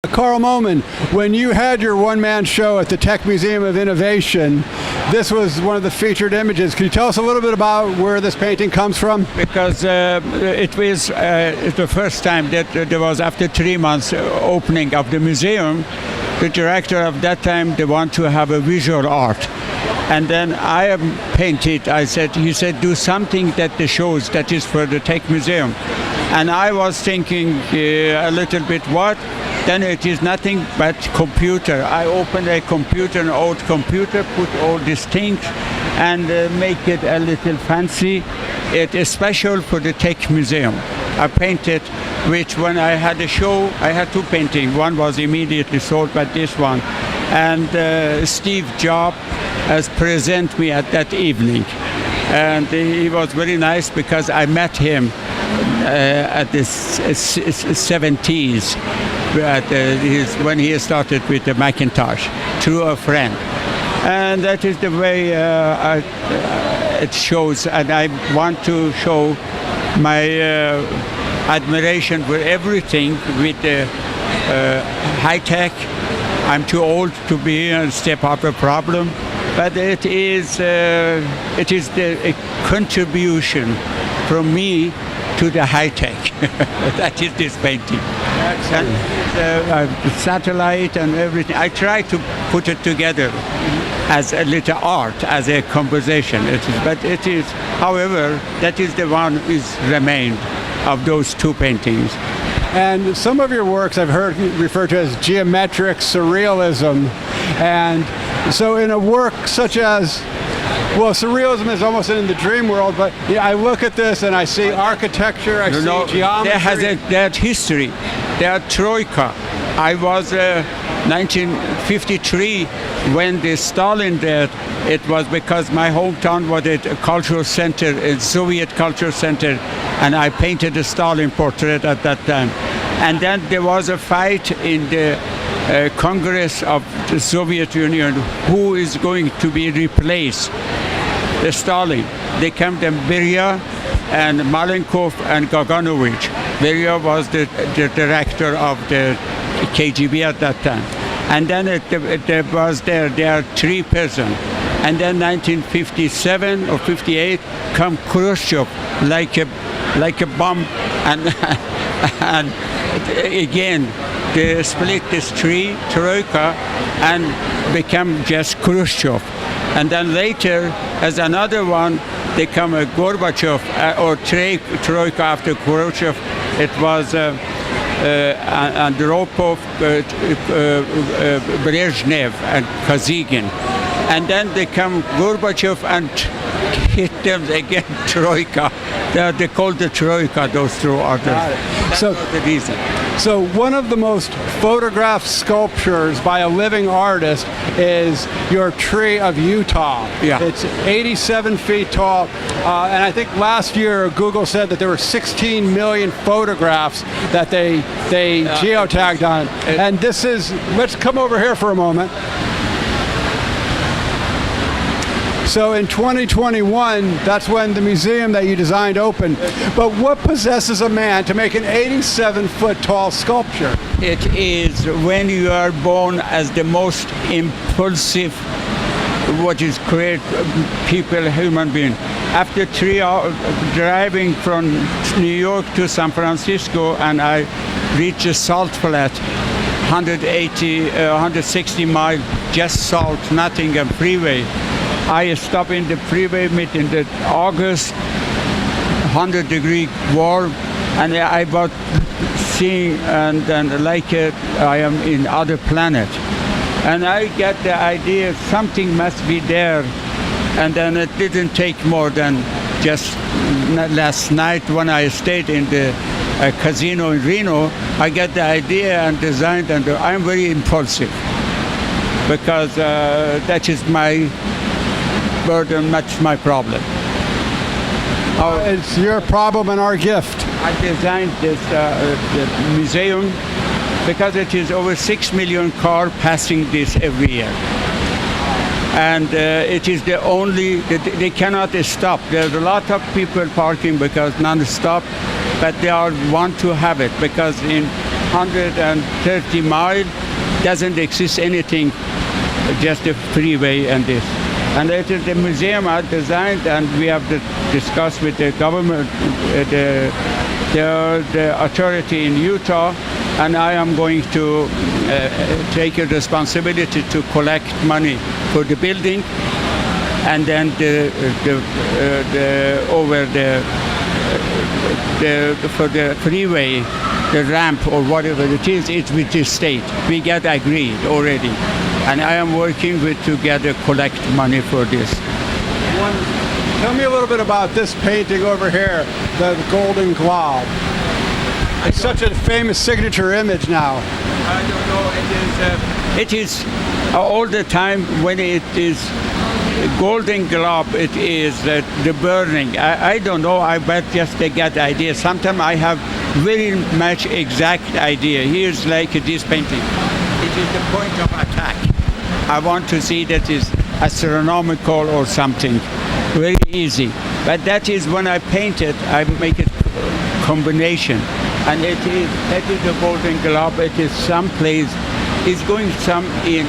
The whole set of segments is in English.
Karl Momen, when you had your one-man show at the Tech Museum of Innovation, this was one of the featured images. Can you tell us a little bit about where this painting comes from? Because it was the first time that there was, after 3 months opening of the museum, the director of that time, they want to have a visual art. And then I painted, he said, do something that the shows that is for the Tech Museum. And I was thinking a little bit what? Then it is nothing but computer. I opened a computer, an old computer, put all these things and make it a little fancy. It is special for the Tech Museum. I painted, which when I had a show, I had two paintings. One was immediately sold, but this one. And Steve Jobs has presented me at that evening. And he was very nice because I met him at the 70s. When he started with the Macintosh, through a friend. And that is the way it shows, and I want to show my admiration for everything with the high-tech. I'm too old to be a step up a problem, but it is the contribution from me to the high-tech. That is this painting. And the satellite and everything. I try to put it together as a little art, as a composition. But it is, however, that is the one is remained of those two paintings. And some of your works I've heard referred to as geometric surrealism. And so in a work such as, well, surrealism is almost in the dream world, but I look at this and I see architecture, I see geometry. There has that history. There are Troika. I was 1953 when the Stalin died. It was because my hometown was a cultural center, a Soviet cultural center, and I painted a Stalin portrait at that time. And then there was a fight in the Congress of the Soviet Union who is going to be replaced. The Stalin. They came to Beria and Malenkov and Gaganovich. Beria was the director of the KGB at that time. And then there are three persons. And then 1957 or 58 come Khrushchev like a bomb, and and again they split this troika and become just Khrushchev. And then later, as another one, they come a Gorbachev or troika after Khrushchev. It was Andropov, Brezhnev, and Kazygin. And then they come Gorbachev and hit them again, troika. They call the troika, those two others. That's the reason. So one of the most photographed sculptures by a living artist is your tree of Utah. Yeah. It's 87 feet tall, and I think last year Google said that there were 16 million photographs that they geotagged on it. And this is, let's come over here for a moment. So in 2021, that's when the museum that you designed opened. But what possesses a man to make an 87-foot tall sculpture? It is when you are born as the most impulsive, what is create people, human being. After 3 hours driving from New York to San Francisco, and I reached a salt flat, 160 miles, just salt, nothing, a freeway. I stopped in the freeway mid in the August, 100-degree warm, and I was seeing and like I am in other planet. And I get the idea something must be there. And then it didn't take more than just last night when I stayed in the casino in Reno, I get the idea and designed, and I'm very impulsive because that is my burden, that's my problem. It's your problem and our gift. I designed this the museum because it is over 6 million cars passing this every year. And it is the only, they cannot stop. There's a lot of people parking because non-stop, but they want to have it because in 130 miles. Doesn't exist anything, just a freeway and this. And it is the museum I designed, and we have discussed with the government, the authority in Utah, and I am going to take a responsibility to collect money for the building, and then for the freeway, the ramp or whatever it is, it's with the state. We get agreed already, and I am working with to collect money for this. Tell me a little bit about this painting over here, the Golden Globe. It's such a famous signature image now. I don't know. It is all the time when it is Golden Globe. It is the burning. I don't know. I bet just they get idea. Sometimes I have very much exact idea. Here's like this painting. It is the point of attack. I want to see that is astronomical or something. Very easy. But that is when I paint it, I make it combination. And that is the Golden Globe. It is someplace. It's going some in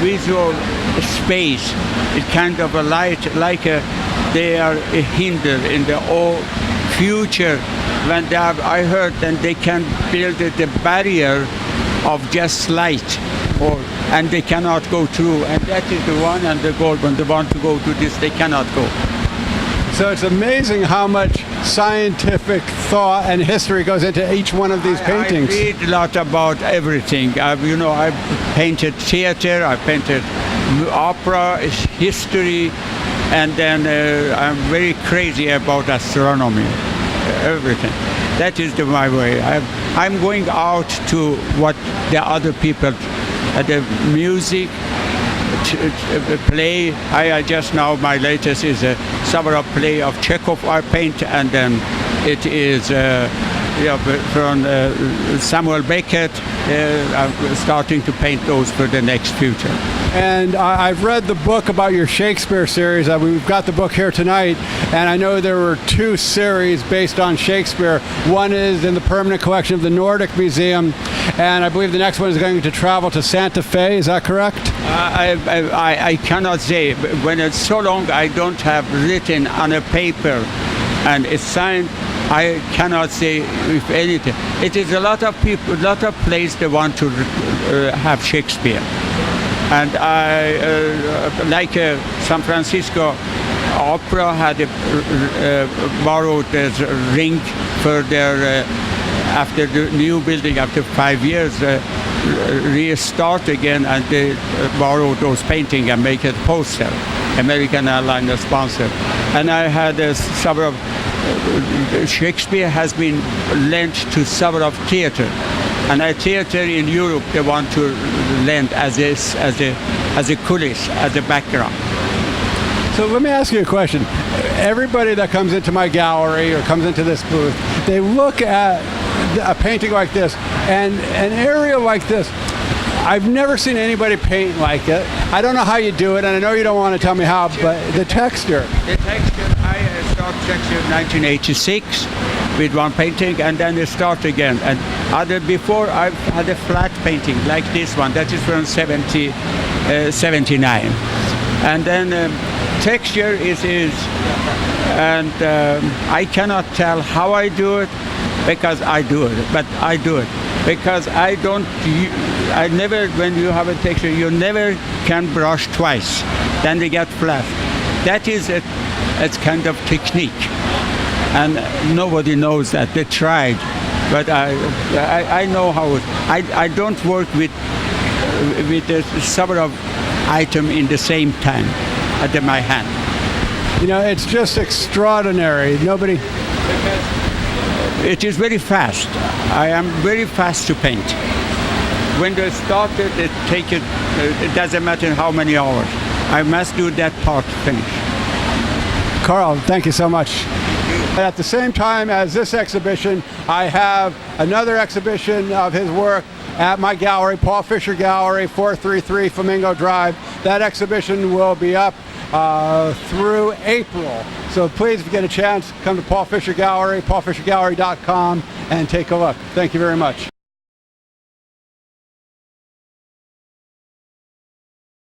visual space. It's kind of a light, like they are a hinder in the all future. When I heard that they can build the barrier of just light, and they cannot go through. And that is the one, and the gold, when they want to go to this, they cannot go. So it's amazing how much scientific thought and history goes into each one of these paintings. I read a lot about everything. I painted theater, I painted opera, history, and then I'm very crazy about astronomy, everything. That is my way. I'm going out to what the other people, the music, play. I just now, my latest is a several play of Chekhov I paint, and then it is from Samuel Beckett. I'm starting to paint those for the next future. And I've read the book about your Shakespeare series. We've got the book here tonight, and I know there were 2 series based on Shakespeare. One is in the permanent collection of the Nordic Museum, and I believe the next one is going to travel to Santa Fe. Is that correct? I cannot say. When it's so long, I don't have written on a paper, and it's signed. I cannot say if anything. It is a lot of people, a lot of places they want to have Shakespeare. And like San Francisco Opera had borrowed a ring for their, after the new building, after 5 years, restart again, and they borrowed those paintings and make it poster. American Airlines sponsor. And I had several, Shakespeare has been lent to several theater. And a theater in Europe, they want to lend as a couliss, as a background. So let me ask you a question. Everybody that comes into my gallery or comes into this booth, they look at a painting like this and an area like this. I've never seen anybody paint like it. I don't know how you do it, and I know you don't want to tell me how, but the texture. The texture, I started texture in 1986 with one painting, and then it start again. And before I've had a flat painting like this one, that is from 79. And then texture is and I cannot tell how I do it, because I do it, but I do it. Because I never, when you have a texture, you never can brush twice. Then they get flat. That is it's kind of technique. And nobody knows that. They tried. But I know how it, I don't work with several items in the same time at my hand. You know, it's just extraordinary. Nobody... It is very fast. I am very fast to paint. When they started, it doesn't matter how many hours. I must do that part finish. Karl, thank you so much. At the same time as this exhibition, I have another exhibition of his work at my gallery, Paul Fisher Gallery, 433 Flamingo Drive. That exhibition will be up through April. So please, if you get a chance, come to Paul Fisher Gallery, paulfishergallery.com, and take a look. Thank you very much.